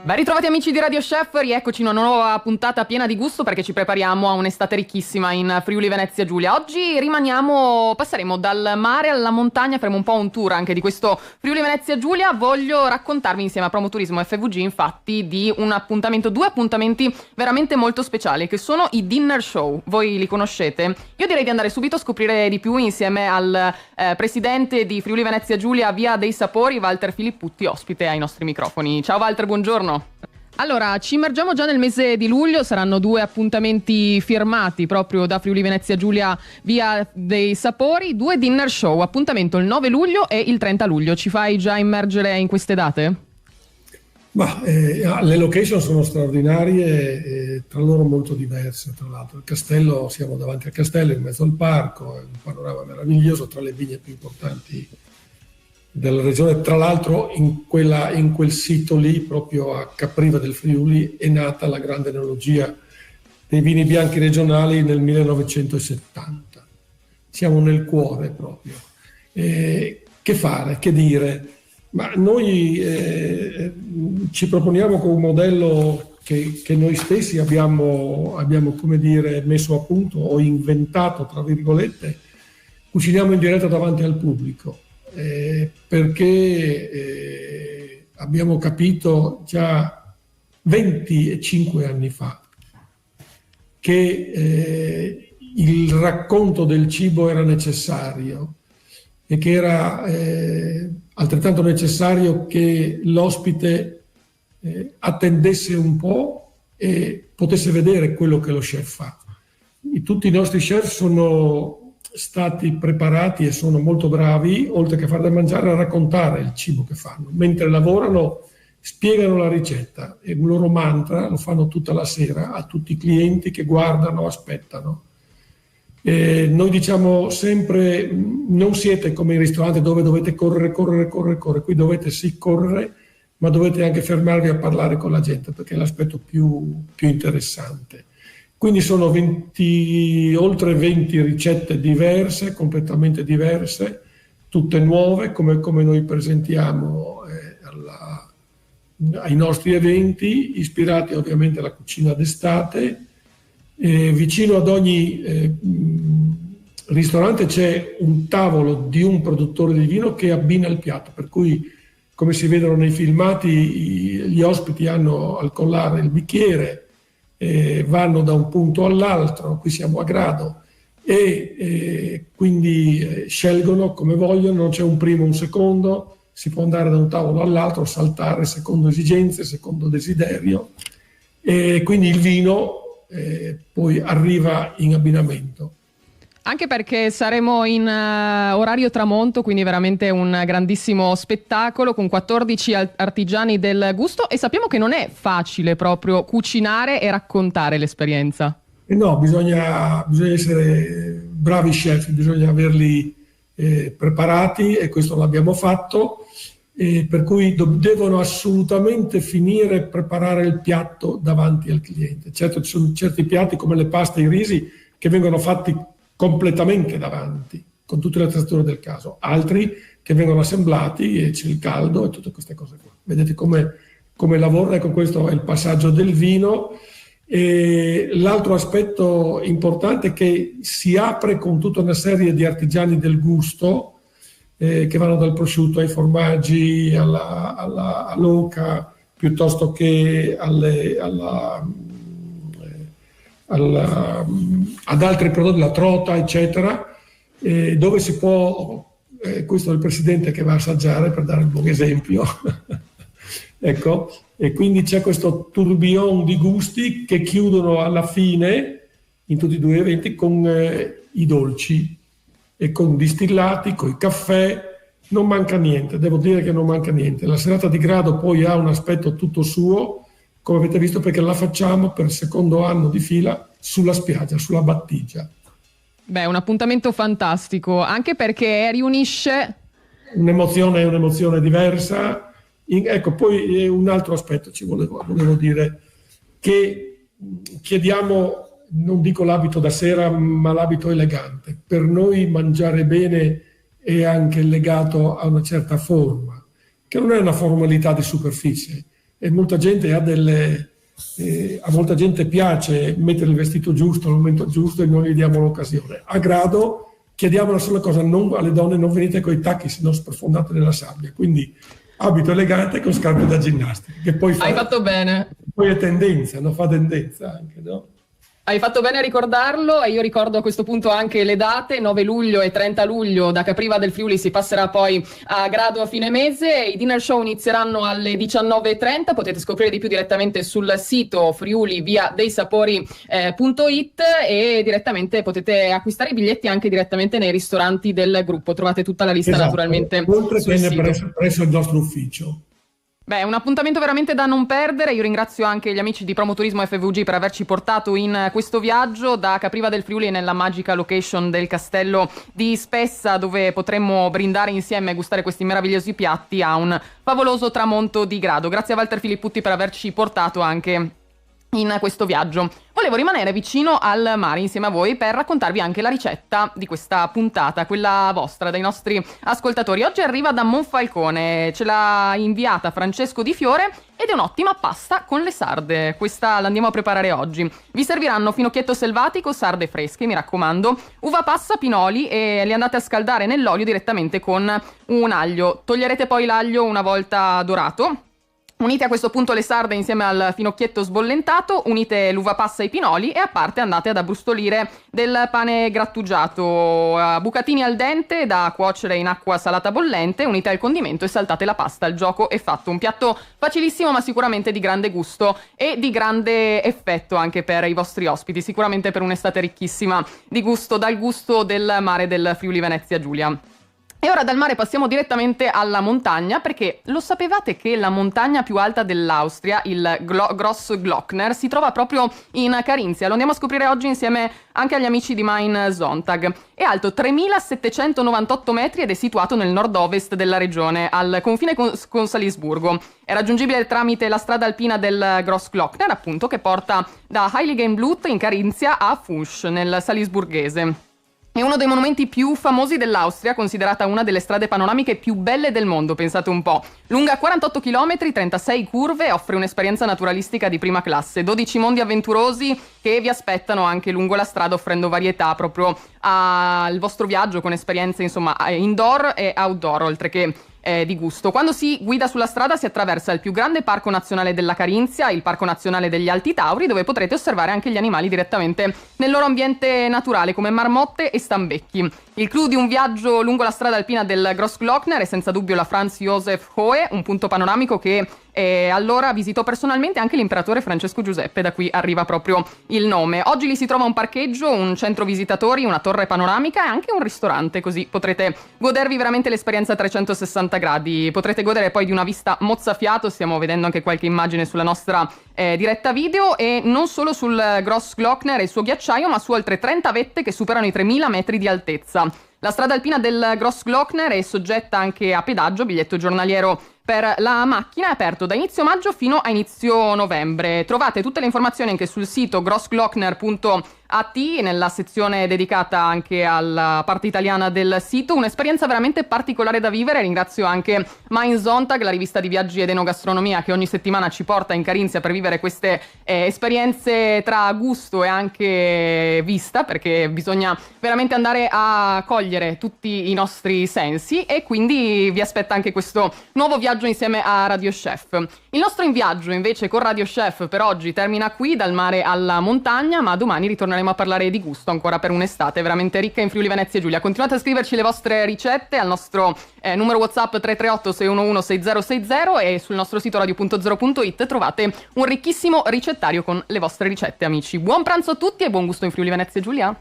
Ben ritrovati amici di Radio Chef, rieccoci in una nuova puntata piena di gusto perché ci prepariamo a un'estate ricchissima in Friuli Venezia Giulia. Oggi passeremo dal mare alla montagna, faremo un po' un tour anche di questo Friuli Venezia Giulia. Voglio raccontarvi insieme a Promoturismo FVG infatti di due appuntamenti veramente molto speciali che sono i dinner show. Voi li conoscete? Io direi di andare subito a scoprire di più insieme al presidente di Friuli Venezia Giulia Via dei Sapori, Walter Filipputti, ospite ai nostri microfoni. Ciao Walter, buongiorno. Allora, ci immergiamo già nel mese di luglio, saranno 2 appuntamenti firmati proprio da Friuli Venezia Giulia Via dei Sapori, 2 dinner show, appuntamento il 9 luglio e il 30 luglio. Ci fai già immergere in queste date? Le location sono straordinarie e tra loro molto diverse. Tra l'altro il castello, siamo davanti al castello in mezzo al parco, è un panorama meraviglioso tra le vigne più importanti della regione. Tra l'altro in quel sito lì, proprio a Capriva del Friuli, è nata la grande enologia dei vini bianchi regionali nel 1970. Siamo nel cuore proprio. Che fare, che dire? Ma noi ci proponiamo con un modello che noi stessi abbiamo come dire messo a punto o inventato, tra virgolette. Cuciniamo in diretta davanti al pubblico. Perché abbiamo capito già 25 anni fa che il racconto del cibo era necessario e che era altrettanto necessario che l'ospite attendesse un po' e potesse vedere quello che lo chef fa. Tutti i nostri chef sono stati preparati e sono molto bravi, oltre che a far da mangiare, a raccontare il cibo che fanno. Mentre lavorano, spiegano la ricetta e un loro mantra lo fanno tutta la sera a tutti i clienti che guardano, aspettano. Noi diciamo sempre, non siete come in ristorante dove dovete correre. Qui dovete sì correre, ma dovete anche fermarvi a parlare con la gente, perché è l'aspetto più interessante. Quindi sono oltre 20 ricette diverse, completamente diverse, tutte nuove, come noi presentiamo ai nostri eventi, ispirati ovviamente alla cucina d'estate. Vicino ad ogni ristorante c'è un tavolo di un produttore di vino che abbina il piatto, per cui, come si vedono nei filmati, gli ospiti hanno al collare il bicchiere, vanno da un punto all'altro, qui siamo a grado, e quindi scelgono come vogliono, non c'è un primo, un secondo, si può andare da un tavolo all'altro, saltare secondo esigenze, secondo desiderio, e quindi il vino poi arriva in abbinamento. Anche perché saremo in orario tramonto, quindi veramente un grandissimo spettacolo con 14 artigiani del gusto, e sappiamo che non è facile proprio cucinare e raccontare l'esperienza. No, bisogna essere bravi chef, bisogna averli preparati, e questo l'abbiamo fatto, per cui devono assolutamente finire e preparare il piatto davanti al cliente. Certo, ci sono certi piatti come le paste e i risi che vengono fatti completamente davanti, con tutte le attrezzature del caso, altri che vengono assemblati e c'è il caldo e tutte queste cose qua. Vedete come lavora. Ecco, questo è il passaggio del vino. E l'altro aspetto importante è che si apre con tutta una serie di artigiani del gusto che vanno dal prosciutto ai formaggi, all'oca, piuttosto che ad altri prodotti, la trota, eccetera, dove si può, questo è il presidente che va a assaggiare per dare un buon esempio, ecco, e quindi c'è questo tourbillon di gusti che chiudono alla fine, in tutti e 2 eventi, con i dolci e con distillati, con i caffè. Non manca niente, devo dire che non manca niente. La serata di grado poi ha un aspetto tutto suo, come avete visto, perché la facciamo per il 2° anno di fila sulla spiaggia, sulla battigia. Beh, un appuntamento fantastico, anche perché riunisce un'emozione diversa. Ecco, poi un altro aspetto volevo dire, che chiediamo, non dico l'abito da sera, ma l'abito elegante. Per noi mangiare bene è anche legato a una certa forma, che non è una formalità di superficie, e molta gente a molta gente piace mettere il vestito giusto al momento giusto e non gli diamo l'occasione. A grado chiediamo la sola cosa, alle donne non venite coi tacchi se non sprofondate nella sabbia, quindi abito elegante con scarpe da ginnastica, che poi Hai fatto bene. Poi è tendenza, non fa tendenza anche, no? Hai fatto bene a ricordarlo, e io ricordo a questo punto anche le date: 9 luglio e 30 luglio da Capriva del Friuli si passerà poi a Grado a fine mese. I dinner show inizieranno alle 19:30, potete scoprire di più direttamente sul sito friuliviadeisapori.it e direttamente potete acquistare i biglietti anche direttamente nei ristoranti del gruppo. Trovate tutta la lista, naturalmente, oltre sul sito. Presso il nostro ufficio. Beh, un appuntamento veramente da non perdere. Io ringrazio anche gli amici di Promoturismo FVG per averci portato in questo viaggio da Capriva del Friuli nella magica location del castello di Spessa, dove potremmo brindare insieme e gustare questi meravigliosi piatti a un favoloso tramonto di Grado. Grazie a Walter Filipputti per averci portato anche in questo viaggio. Volevo rimanere vicino al mare insieme a voi per raccontarvi anche la ricetta di questa puntata, quella vostra, dai nostri ascoltatori. Oggi arriva da Monfalcone, ce l'ha inviata Francesco Di Fiore ed è un'ottima pasta con le sarde. Questa l'andiamo a preparare oggi. Vi serviranno finocchietto selvatico, sarde fresche, mi raccomando, uva passa, pinoli, e li andate a scaldare nell'olio direttamente con un aglio. Toglierete poi l'aglio una volta dorato. Unite a questo punto le sarde insieme al finocchietto sbollentato, unite l'uva passa e i pinoli e a parte andate ad abbrustolire del pane grattugiato a bucatini al dente da cuocere in acqua salata bollente, unite al condimento e saltate la pasta. Il gioco è fatto. Un piatto facilissimo ma sicuramente di grande gusto e di grande effetto anche per i vostri ospiti, sicuramente per un'estate ricchissima di gusto, dal gusto del mare del Friuli Venezia Giulia. E ora dal mare passiamo direttamente alla montagna, perché lo sapevate che la montagna più alta dell'Austria, il Grossglockner, si trova proprio in Carinzia? Lo andiamo a scoprire oggi insieme anche agli amici di Mein Sonntag. È alto 3.798 metri ed è situato nel nord-ovest della regione, al confine con Salisburgo. È raggiungibile tramite la strada alpina del Grossglockner, appunto, che porta da Heiligenblut in Carinzia a Fusch, nel salisburghese. È uno dei monumenti più famosi dell'Austria, considerata una delle strade panoramiche più belle del mondo, pensate un po'. Lunga 48 km, 36 curve, offre un'esperienza naturalistica di prima classe. 12 mondi avventurosi che vi aspettano anche lungo la strada, offrendo varietà proprio al vostro viaggio, con esperienze insomma indoor e outdoor, oltre che di gusto. Quando si guida sulla strada si attraversa il più grande parco nazionale della Carinzia, il Parco Nazionale degli Alti Tauri, dove potrete osservare anche gli animali direttamente nel loro ambiente naturale, come marmotte e stambecchi. Il clou di un viaggio lungo la strada alpina del Grossglockner è senza dubbio la Franz Josef Hohe, un punto panoramico che allora visitò personalmente anche l'imperatore Francesco Giuseppe, da qui arriva proprio il nome. Oggi lì si trova un parcheggio, un centro visitatori, una torre panoramica e anche un ristorante, così potrete godervi veramente l'esperienza a 360 gradi. Potrete godere poi di una vista mozzafiato, stiamo vedendo anche qualche immagine sulla nostra diretta video, e non solo sul Grossglockner e il suo ghiacciaio, ma su oltre 30 vette che superano i 3.000 metri di altezza. La strada alpina del Grossglockner è soggetta anche a pedaggio, biglietto giornaliero per la macchina, è aperto da inizio maggio fino a inizio novembre. Trovate tutte le informazioni anche sul sito grossglockner.at, nella sezione dedicata anche alla parte italiana del sito. Un'esperienza veramente particolare da vivere. Ringrazio anche Mein Sonntag, la rivista di viaggi ed enogastronomia, che ogni settimana ci porta in Carinzia per vivere queste esperienze tra gusto e anche vista, perché bisogna veramente andare a cogliere tutti i nostri sensi, e quindi vi aspetta anche questo nuovo viaggio insieme a Radio Chef. Il nostro in viaggio invece con Radio Chef per oggi termina qui, dal mare alla montagna, ma domani ritorneremo a parlare di gusto ancora per un'estate veramente ricca in Friuli Venezia Giulia. Continuate a scriverci le vostre ricette al nostro numero WhatsApp 338 611 6060 e sul nostro sito radio.0.it trovate un ricchissimo ricettario con le vostre ricette, amici. Buon pranzo a tutti e buon gusto in Friuli Venezia Giulia.